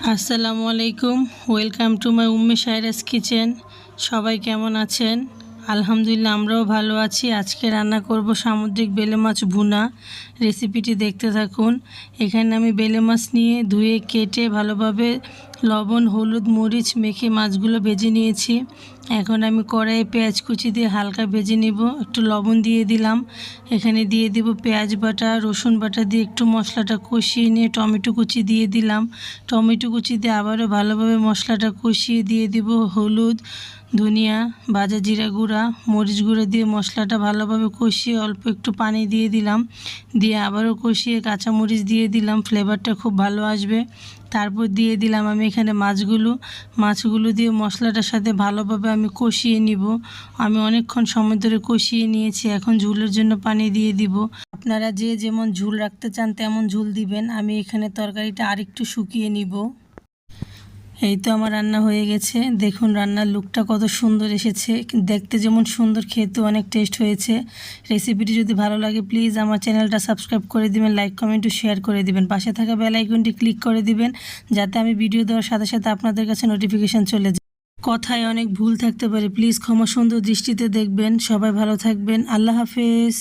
আসসালামু আলাইকুম, welcome to my Umme শায়রাস কিচেন। সবাই কেমন আছেন? আলহামদুলিল্লাহ, আমরাও ভালো আছি। আজকে রান্না করব সামুদ্রিক বেলে মাছ ভুনা। রেসিপিটি দেখতে থাকুন। এখানে আমি বেলে মাছ নিয়ে ধুয়ে কেটে ভালোভাবে লবণ, হলুদ, মরিচ মেখে মাছগুলো ভেজে নিয়েছি। এখন আমি কড়াইয়ে পেঁয়াজ কুচি দিয়ে হালকা ভেজে নিব। একটু লবণ দিয়ে দিলাম। এখানে দিয়ে দিব পেঁয়াজ বাটা, রসুন বাটা দিয়ে একটু মশলাটা কষিয়ে নিয়ে টমেটো কুচি দিয়ে দিলাম। টমেটো কুচি দিয়ে আবারও ভালোভাবে মশলাটা কষিয়ে দিয়ে দিব হলুদ, ধনিয়া, ভাজা জিরা গুঁড়া, মরিচ গুঁড়ো দিয়ে মশলাটা ভালোভাবে কষিয়ে অল্প একটু পানি দিয়ে দিলাম। দিয়ে আবারও কষিয়ে কাঁচামরিচ দিয়ে দিলাম, ফ্লেভারটা খুব ভালো আসবে। তারপর দিয়ে দিলাম আমি এখানে মাছগুলো দিয়ে মশলাটার সাথে ভালোভাবে আমি কষিয়ে নিব। আমি অনেকক্ষণ সময় ধরে কষিয়ে নিয়েছি। এখন ঝোলের জন্য পানি দিয়ে দিব। আপনারা যে যেমন ঝোল রাখতে চান তেমন ঝোল দিবেন। আমি এখানে তরকারিটা আরেকটু শুকিয়ে নিব। এই তো আমার রান্না হয়ে গেছে। দেখুন রান্নার লুকটা কত সুন্দর এসেছে। দেখতে যেমন সুন্দর, খেতে অনেক টেস্ট হয়েছে। রেসিপিটি যদি ভালো লাগে প্লিজ আমার চ্যানেলটা সাবস্ক্রাইব করে দিবেন, লাইক কমেন্ট ও শেয়ার করে দিবেন। পাশে থাকা বেল আইকনটি ক্লিক করে দিবেন যাতে আমি ভিডিও দেওয়ার সাথে সাথে আপনাদের কাছে নোটিফিকেশান চলে যায়। কথায় অনেক ভুল থাকতে পারে, প্লিজ ক্ষমা সুন্দর দৃষ্টিতে দেখবেন। সবাই ভালো থাকবেন। আল্লাহ হাফেজ।